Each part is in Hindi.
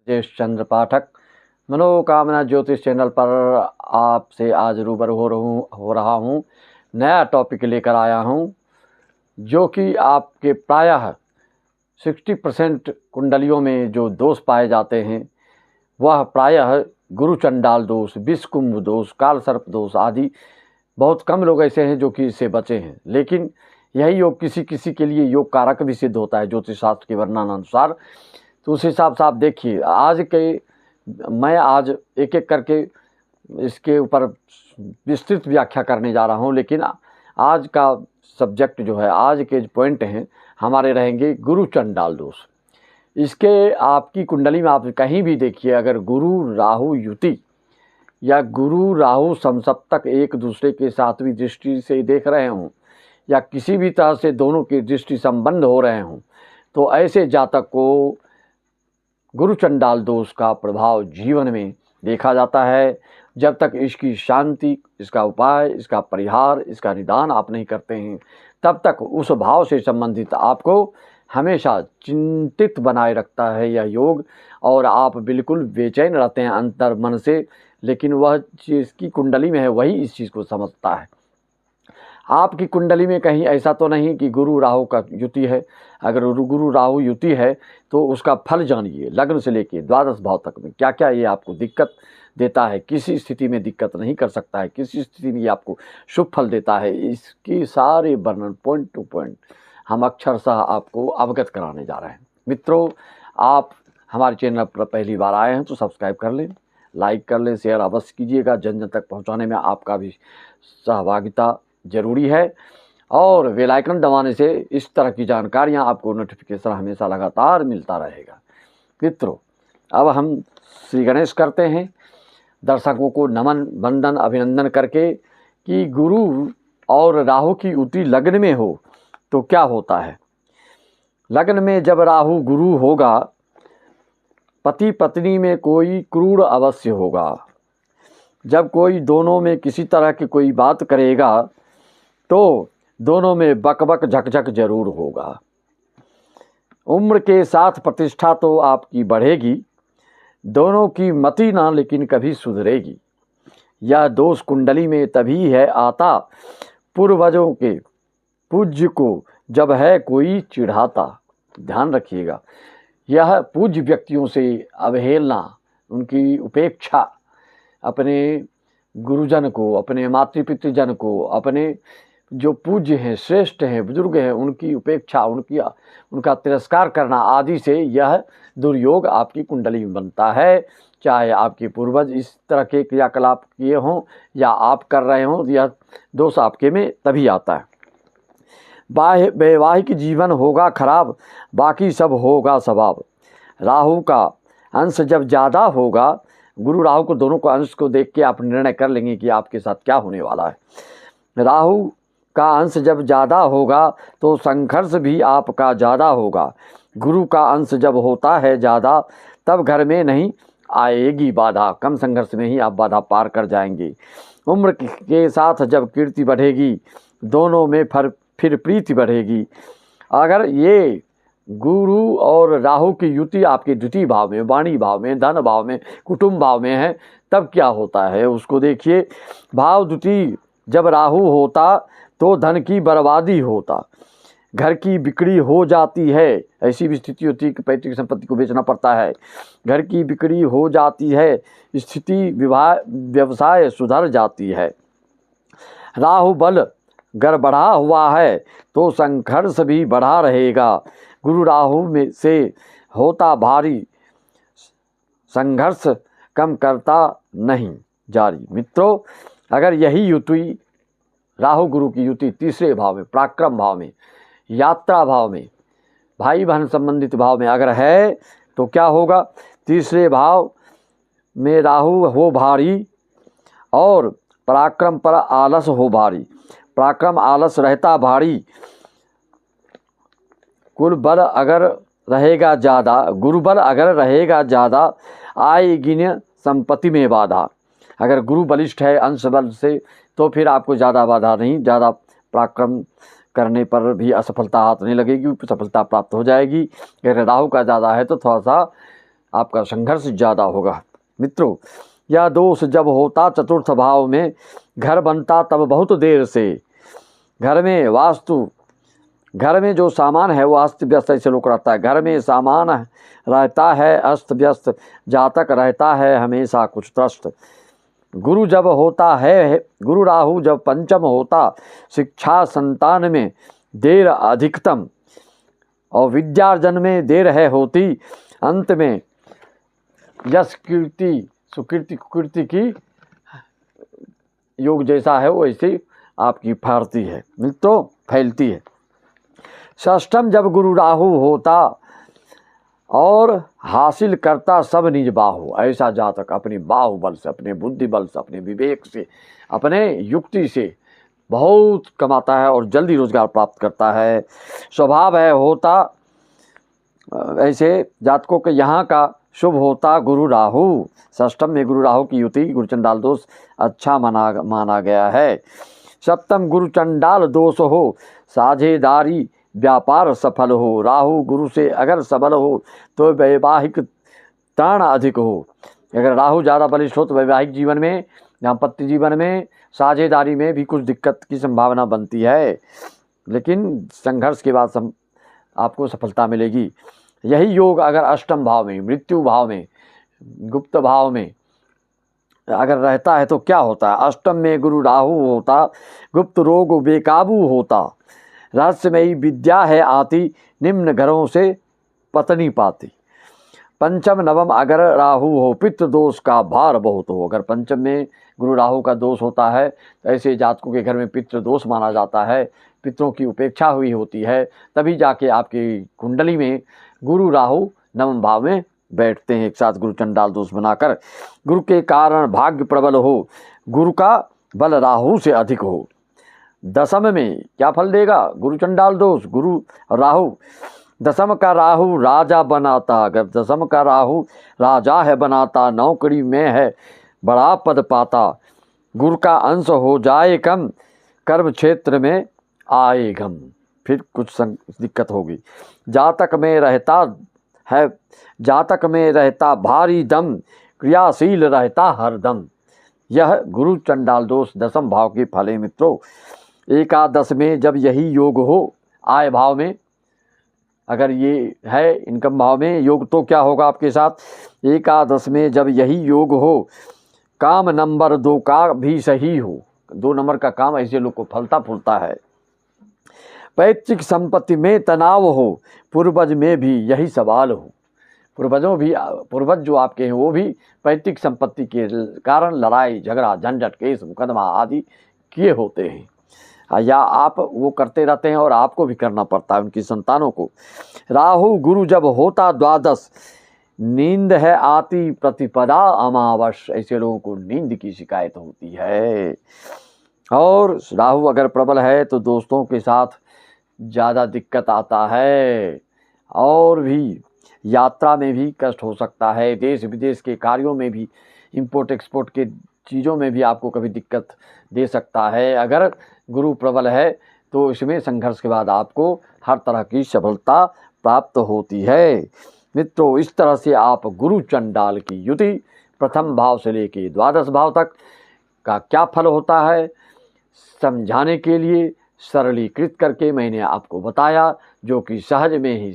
राजेश चंद्र पाठक मनोकामना ज्योतिष चैनल पर आपसे आज रूबरू हो रहा हूँ। नया टॉपिक लेकर आया हूँ जो कि आपके प्रायः 60% कुंडलियों में जो दोष पाए जाते हैं वह प्रायः गुरु चंडाल दोष, विष कुंभ दोष, काल सर्प दोष आदि। बहुत कम लोग ऐसे हैं जो कि इससे बचे हैं, लेकिन यही योग किसी किसी के लिए योग कारक भी सिद्ध होता है ज्योतिष शास्त्र के वर्णनानुसार। तो उस हिसाब से आप देखिए, मैं आज एक एक करके इसके ऊपर विस्तृत व्याख्या करने जा रहा हूँ। लेकिन आज का सब्जेक्ट जो है, आज के जो पॉइंट हैं हमारे रहेंगे गुरु चंडाल दोष। इसके आपकी कुंडली में आप कहीं भी देखिए, अगर गुरु राहु युति या गुरु राहु समसप्तक एक दूसरे के सातवीं दृष्टि से देख रहे हों या किसी भी तरह से दोनों की दृष्टि संबंध हो रहे हों, तो ऐसे जातक को गुरु चंडाल दोष का प्रभाव जीवन में देखा जाता है। जब तक इसकी शांति, इसका उपाय, इसका परिहार, इसका निदान आप नहीं करते हैं, तब तक उस भाव से संबंधित आपको हमेशा चिंतित बनाए रखता है यह योग, और आप बिल्कुल बेचैन रहते हैं अंतर मन से। लेकिन वह जिसकी कुंडली में है वही इस चीज़ को समझता है। आपकी कुंडली में कहीं ऐसा तो नहीं कि गुरु राहु का युति है। अगर गुरु राहु युति है तो उसका फल जानिए, लग्न से लेके द्वादश भाव तक में क्या क्या ये आपको दिक्कत देता है, किसी स्थिति में दिक्कत नहीं कर सकता है, किसी स्थिति में आपको शुभ फल देता है, इसकी सारे वर्णन पॉइंट टू पॉइंट हम अक्षरशः आपको अवगत कराने जा रहे हैं। मित्रों, आप हमारे चैनल पर पहली बार आए हैं तो सब्सक्राइब कर लें, लाइक कर लें, शेयर अवश्य कीजिएगा। जन जन तक पहुँचाने में आपका भी सहभागिता ज़रूरी है, और बेल आइकन दबाने से इस तरह की जानकारियां आपको नोटिफिकेशन हमेशा लगातार मिलता रहेगा। मित्रों, अब हम श्री गणेश करते हैं। दर्शकों को नमन, वंदन, अभिनंदन करके कि गुरु और राहु की युति लग्न में हो तो क्या होता है। लग्न में जब राहु गुरु होगा, पति पत्नी में कोई क्रूर अवश्य होगा। जब कोई दोनों में किसी तरह की कोई बात करेगा तो दोनों में बकबक झकझक जरूर होगा। उम्र के साथ प्रतिष्ठा तो आपकी बढ़ेगी, दोनों की मति ना लेकिन कभी सुधरेगी। यह दोष कुंडली में तभी है आता, पूर्वजों के पूज्य को जब है कोई चिढ़ाता। ध्यान रखिएगा, यह पूज्य व्यक्तियों से अवहेलना, उनकी उपेक्षा, अपने गुरुजन को, अपने मातृपितृजन को, अपने जो पूज्य हैं, श्रेष्ठ हैं, बुजुर्ग हैं, उनकी उपेक्षा, उनका तिरस्कार करना आदि से यह दुर्योग आपकी कुंडली में बनता है। चाहे आपके पूर्वज इस तरह के क्रियाकलाप किए हों या आप कर रहे हों, यह दोष आपके में तभी आता है। वैवाहिक जीवन होगा खराब, बाकी सब होगा स्वभाव। राहु का अंश जब ज़्यादा होगा, गुरु राहु को दोनों को अंश को देख के आप निर्णय कर लेंगे कि आपके साथ क्या होने वाला है। राहु का अंश जब ज़्यादा होगा तो संघर्ष भी आपका ज़्यादा होगा। गुरु का अंश जब होता है ज़्यादा, तब घर में नहीं आएगी बाधा, कम संघर्ष में ही आप बाधा पार कर जाएंगे। उम्र के साथ जब कीर्ति बढ़ेगी, दोनों में फिर प्रीति बढ़ेगी। अगर ये गुरु और राहु की युति आपके द्वितीय भाव में, वाणी भाव में, धन भाव में, कुटुंब भाव में है, तब क्या होता है उसको देखिए। भाव द्वितीय जब राहु होता तो धन की बर्बादी होता, घर की बिक्री हो जाती है। ऐसी भी स्थिति होती है कि पैतृक संपत्ति को बेचना पड़ता है, घर की बिक्री हो जाती है, स्थिति व्यवसाय सुधर जाती है। राहु बल गड़बड़ा हुआ है तो संघर्ष भी बढ़ा रहेगा। गुरु राहु में से होता भारी, संघर्ष कम करता नहीं जारी। मित्रों, अगर यही युति राहु गुरु की युति तीसरे भाव में, पराक्रम भाव में, यात्रा भाव में, भाई बहन संबंधित भाव में अगर है तो क्या होगा। तीसरे भाव में राहु हो भारी और पराक्रम पर आलस हो भारी। पराक्रम आलस रहता भारी, कुल बल अगर रहेगा ज़्यादा, गुरु बल अगर रहेगा ज़्यादा, आएगी न संपत्ति में बाधा। अगर गुरु बलिष्ठ है अंश बल से तो फिर आपको ज़्यादा बाधा नहीं, ज़्यादा पराक्रम करने पर भी असफलता हाथ नहीं लगेगी, सफलता प्राप्त हो जाएगी। अगर राहु का ज़्यादा है तो थोड़ा सा आपका संघर्ष ज़्यादा होगा। मित्रों, यह दोष जब होता चतुर्थ भाव में, घर बनता तब बहुत देर से। घर में जो सामान है वो अस्त व्यस्त ऐसे लोग रहता है। घर में सामान रहता है अस्त व्यस्त, जातक रहता है हमेशा कुछ त्रस्त। गुरु जब होता है, गुरु राहु जब पंचम होता, शिक्षा संतान में देर अधिकतम, और विद्यार्जन में देर है होती, अंत में यश कीर्ति सुकीर्ति कुकीर्ति की योग जैसा है वो ऐसी आपकी फैलती है, मित्रों फैलती है। षष्ठम जब गुरु राहु होता और हासिल करता सब निज बाहु, ऐसा जातक अपने बाहुबल से, अपने बुद्धि बल से, अपने विवेक से, अपने युक्ति से बहुत कमाता है और जल्दी रोजगार प्राप्त करता है। स्वभाव है होता, ऐसे जातकों के यहाँ का शुभ होता गुरु राहु। षष्ठम में गुरु राहु की युति गुरु चंडाल दोष अच्छा माना गया है। सप्तम गुरु चंडाल दोष हो, साझेदारी व्यापार सफल हो। राहु गुरु से अगर सबल हो तो वैवाहिक ताण अधिक हो। अगर राहु ज़्यादा बलिष्ठ हो तो वैवाहिक जीवन में, दाम्पत्य जीवन में, साझेदारी में भी कुछ दिक्कत की संभावना बनती है, लेकिन संघर्ष के बाद आपको सफलता मिलेगी। यही योग अगर अष्टम भाव में, मृत्यु भाव में, गुप्त भाव में अगर रहता है तो क्या होता है? अष्टम में गुरु राहु होता, गुप्त रोग बेकाबू होता, रहस्यमयी विद्या है आती, निम्न घरों से पत्नी पाती। पंचम नवम अगर राहु हो, पितृ दोष का भार बहुत हो। अगर पंचम में गुरु राहु का दोष होता है तो ऐसे जातकों के घर में पितृ दोष माना जाता है, पितरों की उपेक्षा हुई होती है, तभी जाके आपकी कुंडली में गुरु राहु नवम भाव में बैठते हैं एक साथ गुरु चंडाल दोष बनाकर। गुरु के कारण भाग्य प्रबल हो, गुरु का बल राहु से अधिक हो। दशम में क्या फल देगा? गुरु चंडाल दोष, गुरु राहु। दशम का राहु राजा बनाता, अगर दशम का राहु राजा है बनाता, नौकरी में है बड़ा पद पाता। गुरु का अंश हो जाए कम, कर्म क्षेत्र में आए गम, फिर कुछ दिक्कत होगी। जातक में रहता भारी दम, क्रियाशील रहता हरदम। यह गुरु चंडाल दोष दशम भाव के फल है मित्रों। एकादश में जब यही योग हो, आय भाव में अगर ये है इनकम भाव में योग, तो क्या होगा आपके साथ? एकादश में जब यही योग हो, काम नंबर 2 का भी सही हो, 2 नंबर का काम ऐसे लोग को फलता फूलता है। पैतृक संपत्ति में तनाव हो, पूर्वज में भी यही सवाल हो। पूर्वज जो आपके हैं वो भी पैतृक संपत्ति के कारण लड़ाई झगड़ा झंझट केस मुकदमा आदि किए होते हैं, या आप वो करते रहते हैं और आपको भी करना पड़ता है उनकी संतानों को। राहु गुरु जब होता द्वादश, नींद है आती प्रतिपदा अमावस, ऐसे लोगों को नींद की शिकायत होती है। और राहु अगर प्रबल है तो दोस्तों के साथ ज़्यादा दिक्कत आता है, और भी यात्रा में भी कष्ट हो सकता है, देश विदेश के कार्यों में भी, इंपोर्ट एक्सपोर्ट के चीज़ों में भी आपको कभी दिक्कत दे सकता है। अगर गुरु प्रबल है तो इसमें संघर्ष के बाद आपको हर तरह की सफलता प्राप्त होती है। मित्रों, इस तरह से आप गुरु चंडाल की युति प्रथम भाव से लेकर द्वादश भाव तक का क्या फल होता है समझाने के लिए सरलीकृत करके मैंने आपको बताया, जो कि सहज में ही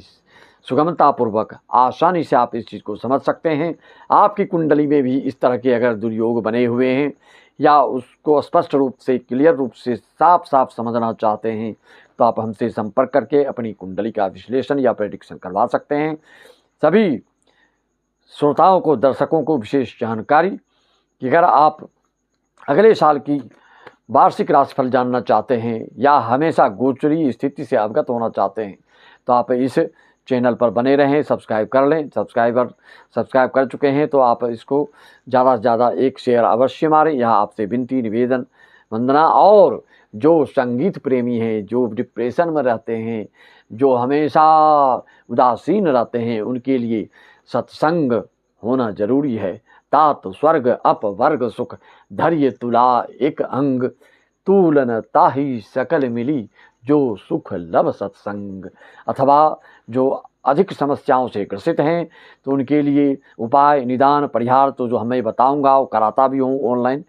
सुगमतापूर्वक आसानी से आप इस चीज़ को समझ सकते हैं। आपकी कुंडली में भी इस तरह के अगर दुर्योग बने हुए हैं या उसको स्पष्ट रूप से क्लियर रूप से साफ साफ समझना चाहते हैं तो आप हमसे संपर्क करके अपनी कुंडली का विश्लेषण या प्रेडिक्शन करवा सकते हैं। सभी श्रोताओं को, दर्शकों को विशेष जानकारी कि अगर आप अगले साल की वार्षिक राशिफल जानना चाहते हैं या हमेशा गोचरी स्थिति से अवगत होना चाहते हैं तो आप इस चैनल पर बने रहें, सब्सक्राइब कर लें। सब्सक्राइब कर चुके हैं तो आप इसको ज़्यादा से ज़्यादा एक शेयर अवश्य मारें, यह आपसे विनती निवेदन वंदना। और जो संगीत प्रेमी हैं, जो डिप्रेशन में रहते हैं, जो हमेशा उदासीन रहते हैं, उनके लिए सत्संग होना जरूरी है। तात स्वर्ग अपवर्ग सुख, धैर्य तुला एक अंग, तूलन ताही सकल मिली, जो सुख लब सत्संग। अथवा जो अधिक समस्याओं से ग्रसित हैं तो उनके लिए उपाय, निदान, परिहार तो जो हमें बताऊंगा वो कराता भी हूँ ऑनलाइन।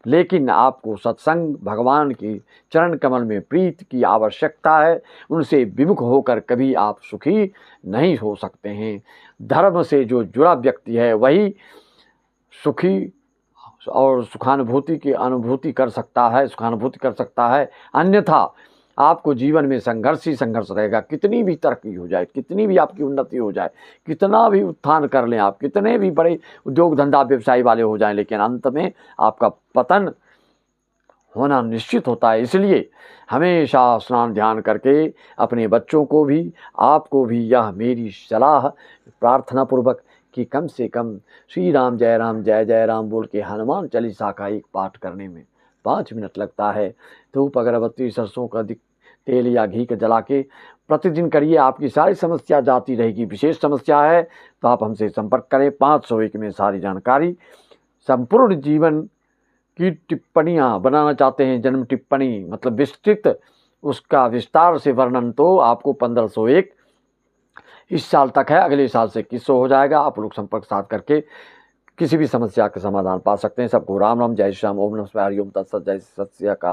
लेकिन आपको सत्संग, भगवान की चरण कमल में प्रीत की आवश्यकता है। उनसे विमुख होकर कभी आप सुखी नहीं हो सकते हैं। धर्म से जो जुड़ा व्यक्ति है वही सुखी और सुखानुभूति की अनुभूति कर सकता है, सुखानुभूति कर सकता है। अन्यथा आपको जीवन में संघर्ष ही संघर्ष रहेगा। कितनी भी तरक्की हो जाए, कितनी भी आपकी उन्नति हो जाए, कितना भी उत्थान कर लें आप, कितने भी बड़े उद्योग धंधा व्यवसाय वाले हो जाएं, लेकिन अंत में आपका पतन होना निश्चित होता है। इसलिए हमेशा स्नान ध्यान करके अपने बच्चों को भी, आपको भी यह मेरी सलाह प्रार्थना पूर्वक कि कम से कम श्री राम जय जय राम बोल के हनुमान चालीसा का एक पाठ करने में 5 मिनट लगता है। धूप अगरबत्ती सरसों का तेल या घी का जला के प्रतिदिन करिए, आपकी सारी समस्या जाती रहेगी। विशेष समस्या है तो आप हमसे संपर्क करें। 501 में सारी जानकारी, संपूर्ण जीवन की टिप्पणियाँ बनाना चाहते हैं, जन्म टिप्पणी मतलब विस्तृत, उसका विस्तार से वर्णन तो आपको 1501 इस साल तक है। अगले साल से 2100 हो जाएगा। आप लोग संपर्क साध करके किसी भी समस्या का समाधान पा सकते हैं। सबको राम राम, जय श्री राम, ओम नमः शिवाय, हरि ओम तत्सत, जय सत श्री अकाल।